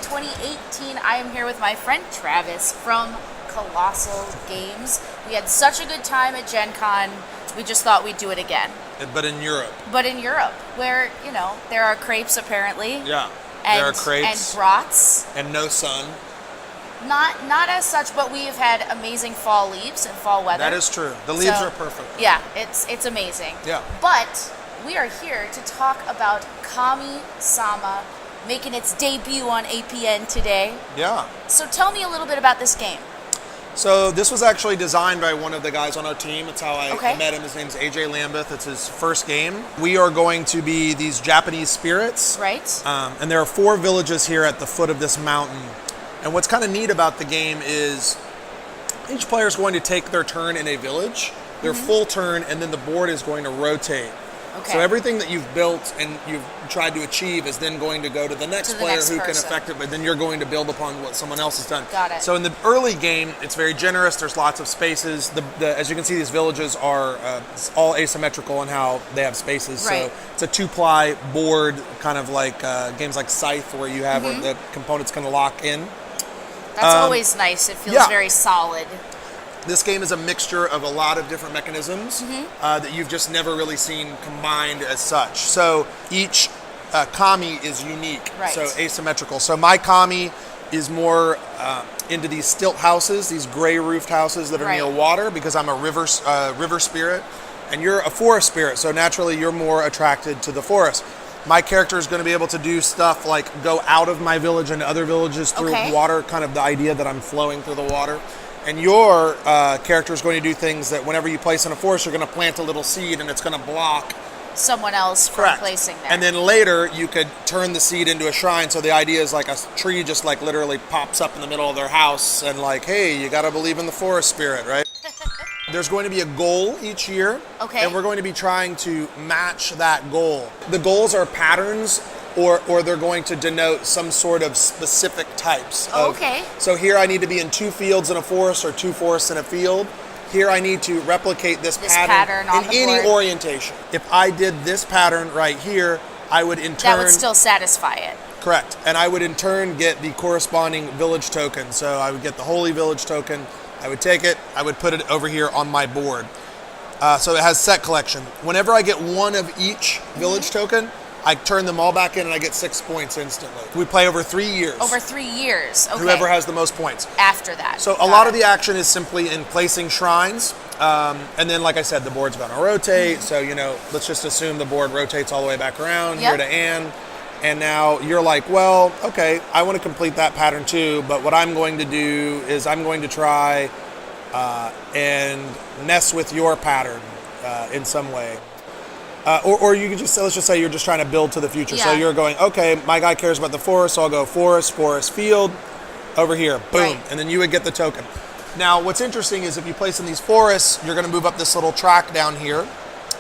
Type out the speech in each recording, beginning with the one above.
2018. I am here with my friend Travis from Kolossal Games. We had such a good time at Gen Con, we just thought we'd do it again. But in Europe. But in Europe, where, you know, there are crepes apparently. Yeah, and, there are crepes. And brats. And no sun. Not as such, but we have had amazing fall leaves and fall weather. That is true. The leaves are perfect. Yeah, it's amazing. Yeah. But we are here to talk about Kami-sama making its debut on APN today. Yeah. So tell me a little bit about this game. So this was actually designed by one of the guys on our team. That's how I met him. His name's AJ Lambeth. It's his first game. We are going to be these Japanese spirits. Right. And there are 4 villages here at the foot of this mountain. And what's kind of neat about the game is each player is going to take their turn in a village, their full turn, and then the board is going to rotate. Okay. So everything that you've built and you've tried to achieve is then going to go to the next player who can affect it, but then you're going to build upon what someone else has done. Got it. So in the early game, it's very generous. There's lots of spaces. As you can see, these villages are all asymmetrical in how they have spaces. Right. So it's a 2-ply board, kind of like games like Scythe, where you have where the components kind of lock in. That's always nice. It feels very solid. This game is a mixture of a lot of different mechanisms that you've just never really seen combined as such. So each kami is unique, so asymmetrical. So my kami is more into these stilt houses, these gray roofed houses that are near water, because I'm a river spirit, and you're a forest spirit, so naturally you're more attracted to the forest. My character is going to be able to do stuff like go out of my village and other villages through water, kind of the idea that I'm flowing through the water. And your character is going to do things that whenever you place in a forest, you're going to plant a little seed and it's going to block someone else from placing there. And then later you could turn the seed into a shrine. So the idea is like a tree just like literally pops up in the middle of their house and like, hey, you got to believe in the forest spirit, right? There's going to be a goal each year. Okay. And we're going to be trying to match that goal. The goals are patterns or they're going to denote some sort of specific types. So here I need to be in 2 fields in a forest or 2 forests in a field. Here I need to replicate this pattern on in the any board. orientation. If I did this pattern right here, I would in turn... That would still satisfy it. Correct. And I would in turn get the corresponding village token. So I would get the holy village token. I would take it. I would put it over here on my board. So it has set collection. Whenever I get one of each village token, I turn them all back in and I get 6 points instantly. We play over 3 years. Over 3 years, okay. Whoever has the most points. After that. So a lot of the action is simply in placing shrines. And then, like I said, the board's going to rotate. So, you know, let's just assume the board rotates all the way back around here to Anne. And now you're like, well, okay, I want to complete that pattern too. But what I'm going to do is I'm going to try and mess with your pattern in some way. Or you can just say, let's just say you're just trying to build to the future. So you're going, okay, my guy cares about the forest, so I'll go forest, field, over here, boom. And then you would get the token. Now, what's interesting is if you place in these forests, you're going to move up this little track down here.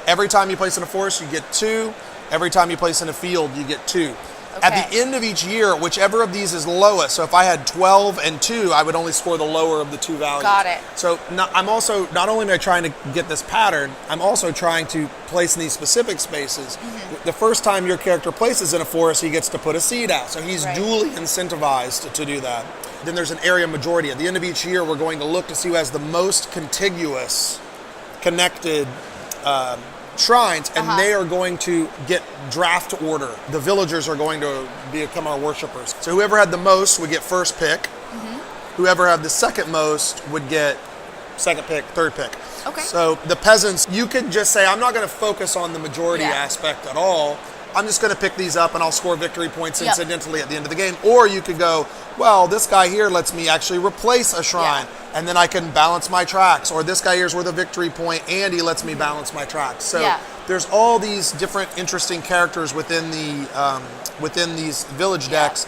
Every time you place in a forest, you get 2. Every time you place in a field, you get 2. At the end of each year, whichever of these is lowest, so if I had 12 and 2, I would only score the lower of the 2 values. Got it. So I'm also, not only am I trying to get this pattern, I'm also trying to place in these specific spaces. The first time your character places in a forest, he gets to put a seed out. So he's duly incentivized to do that. Then there's an area majority. At the end of each year, we're going to look to see who has the most contiguous, connected shrines, and they are going to get draft order. The villagers are going to become our worshipers. So whoever had the most would get first pick. Whoever had the second most would get second pick, third pick. Okay. So the peasants, you could just say, I'm not going to focus on the majority aspect at all. I'm just going to pick these up and I'll score victory points incidentally at the end of the game. Or you could go, well, this guy here lets me actually replace a shrine and then I can balance my tracks. Or this guy here is worth a victory point and he lets me balance my tracks. So there's all these different interesting characters within these village decks.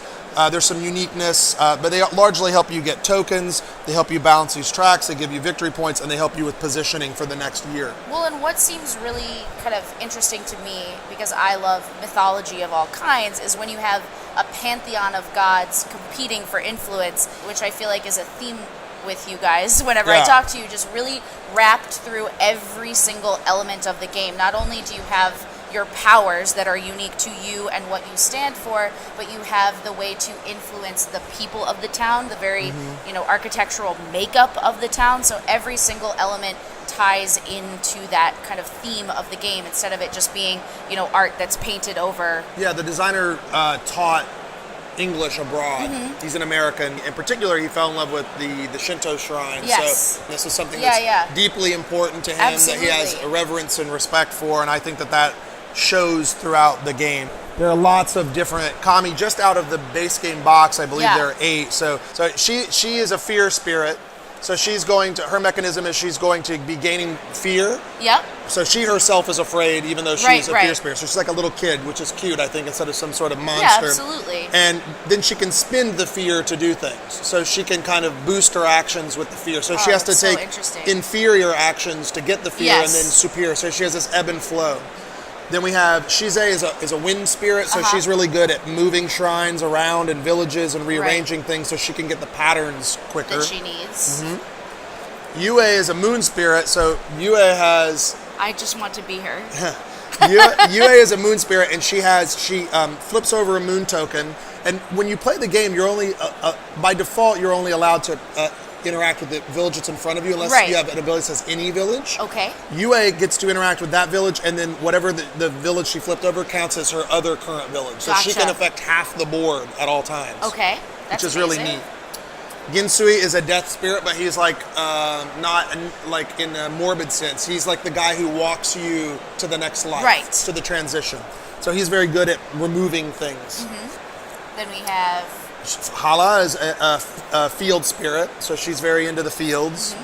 There's some uniqueness, but they largely help you get tokens, they help you balance these tracks, they give you victory points, and they help you with positioning for the next year. Well, and what seems really kind of interesting to me, because I love mythology of all kinds, is when you have a pantheon of gods competing for influence, which I feel like is a theme with you guys whenever I talk to you, just really wrapped through every single element of the game. Not only do you have your powers that are unique to you and what you stand for, but you have the way to influence the people of the town, the very, architectural makeup of the town. So every single element ties into that kind of theme of the game instead of it just being, art that's painted over. Yeah, the designer taught English abroad. He's an American. In particular, he fell in love with the Shinto shrine. Yes. So this is something that's deeply important to him, Absolutely. that he has a reverence and respect for, and I think that shows throughout the game. There are lots of different kami just out of the base game box. I believe there are 8. So she is a fear spirit. So her mechanism is she's going to be gaining fear. Yep. So she herself is afraid, even though she's a fear spirit. So she's like a little kid, which is cute, I think, instead of some sort of monster. Yeah, absolutely. And then she can spend the fear to do things. So she can kind of boost her actions with the fear. So she has to take inferior actions to get the fear, and then superior. So she has this ebb and flow. Then we have Shize is a wind spirit, so she's really good at moving shrines around in villages and rearranging things so she can get the patterns quicker. That she needs. Yue is a moon spirit, so Yue has... I just want to be her. Yue is a moon spirit, and she flips over a moon token, and when you play the game, you're only, by default, you're only allowed to interact with the village that's in front of you unless you have an ability that says any village. Okay. Yue gets to interact with that village, and then whatever the village she flipped over counts as her other current village. So she can affect half the board at all times. Okay. That's which is really neat. Ginsui is a death spirit, but he's like not like in a morbid sense. He's like the guy who walks you to the next life, to the transition. So he's very good at removing things. Then we have... Hala is a field spirit, so she's very into the fields.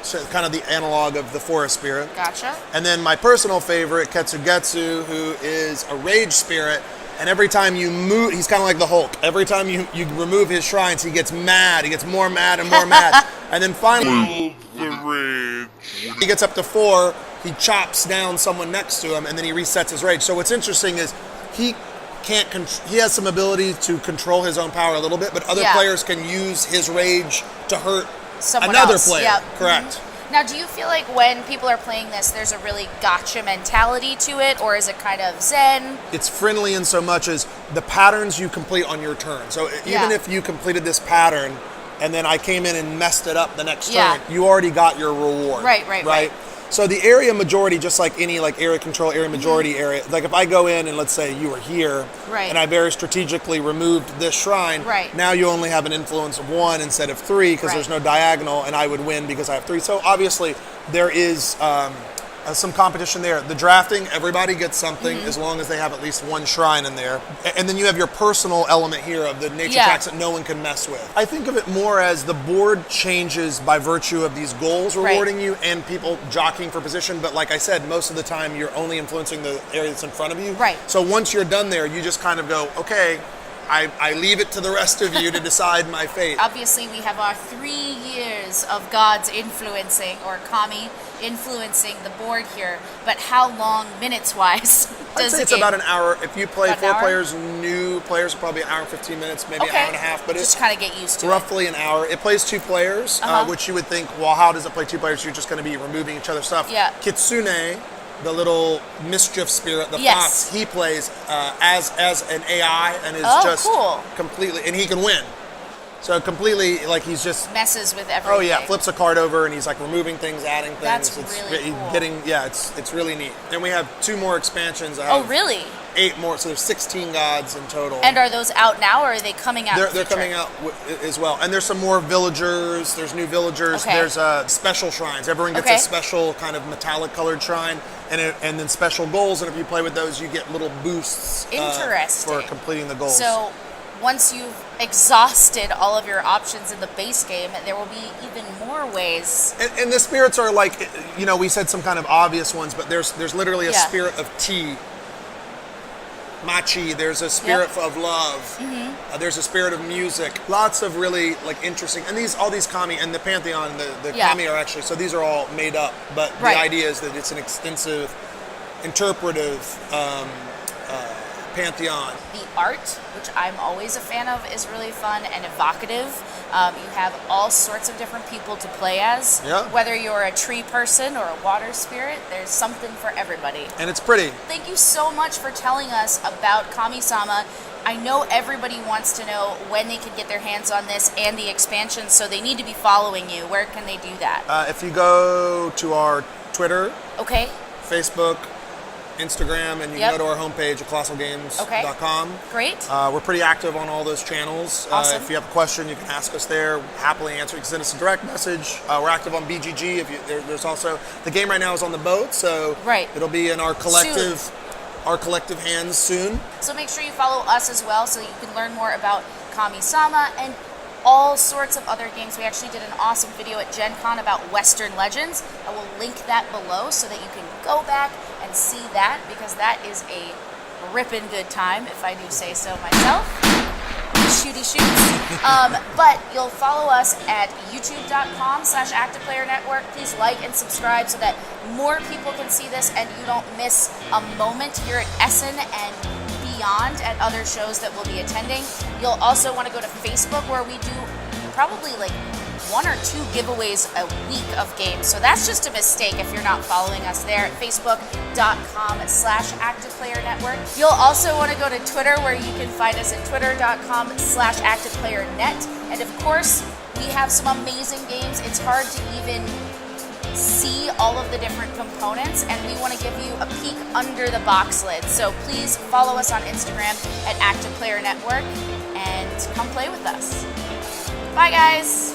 So kind of the analog of the forest spirit. Gotcha. And then my personal favorite, Ketsugetsu, who is a rage spirit. And every time you move, he's kind of like the Hulk. Every time you remove his shrines, he gets mad. He gets more mad and more mad. And then finally, he gets up to 4, he chops down someone next to him, and then he resets his rage. So what's interesting is he has some ability to control his own power a little bit, but other players can use his rage to hurt another player. Yep. Correct. Now, do you feel like when people are playing this, there's a really gotcha mentality to it, or is it kind of zen? It's friendly in so much as the patterns you complete on your turn. So even if you completed this pattern and then I came in and messed it up the next turn, you already got your reward. Right. So the area majority, just like any like area control, area majority area, like if I go in and let's say you were here, and I very strategically removed this shrine, now you only have an influence of 1 instead of 3 because there's no diagonal, and I would win because I have 3. So obviously there is some competition there. The drafting, everybody gets something as long as they have at least 1 shrine in there. And then you have your personal element here of the nature tracks that no one can mess with. I think of it more as the board changes by virtue of these goals rewarding you and people jockeying for position. But like I said, most of the time you're only influencing the area that's in front of you. So once you're done there, you just kind of go, okay, I leave it to the rest of you to decide my fate. Obviously, we have our 3 years of gods influencing, or kami influencing the board here, but how long, minutes-wise, I'd say it's about an hour. If you play 4 players, new players, probably an hour and 15 minutes, maybe an hour and a half, but just kind of get used to roughly an hour. It plays 2 players, which you would think, well, how does it play 2 players? You're just going to be removing each other's stuff. Kitsune, the little mischief spirit, the fox, he plays as an AI and is completely, and he can win. So completely, like he's just messes with everything. Flips a card over and he's like removing things, adding things. That's it's really cool. It's really neat. And we have 2 more expansions. Really? 8 more, so there's 16 gods in total. And are those out now, or are they coming out? They're coming out as well. And there's some more villagers. There's new villagers. There's special shrines. Everyone gets a special kind of metallic colored shrine, and then special goals. And if you play with those, you get little boosts. For completing the goals. So once you've exhausted all of your options in the base game, there will be even more ways. And the spirits are like, we said some kind of obvious ones, but there's literally a spirit of tea. Machi, there's a spirit of love. There's a spirit of music. Lots of really like interesting, and all these kami and the pantheon, the kami are actually, so these are all made up, but the idea is that it's an extensive interpretive pantheon. The art, which I'm always a fan of, is really fun and evocative. You have all sorts of different people to play as. Yeah. Whether you're a tree person or a water spirit, there's something for everybody. And it's pretty. Thank you so much for telling us about Kami-sama. I know everybody wants to know when they can get their hands on this and the expansion, so they need to be following you. Where can they do that? If you go to our Twitter, Okay. Facebook, Instagram, and you Yep. can go to our homepage at kolossalgames.com. Great. We're pretty active on all those channels. Awesome. If you have a question, you can ask us there. We'll happily answer. You can send us a direct message. We're active on BGG. There's also the game right now is on the boat, so Right. it'll be in our collective hands soon. So make sure you follow us as well so you can learn more about Kami-sama and all sorts of other games. We actually did an awesome video at Gen Con about Western Legends. I will link that below so that you can go back and see that, because that is a ripping good time, if I do say so myself. Shooty shoots. But you'll follow us at youtube.com/ActivePlayerNetwork. Please like and subscribe so that more people can see this and you don't miss a moment here at Essen and beyond at other shows that we'll be attending. You'll also want to go to Facebook, where we do probably like 1 or 2 giveaways a week of games. So that's just a mistake if you're not following us there at facebook.com/ActivePlayerNetwork. You'll also want to go to Twitter, where you can find us at twitter.com/ActivePlayerNet. And of course, we have some amazing games. It's hard to even see all of the different components, and we want to give you a peek under the box lid. So please follow us on Instagram at ActivePlayerNetwork and come play with us. Bye, guys.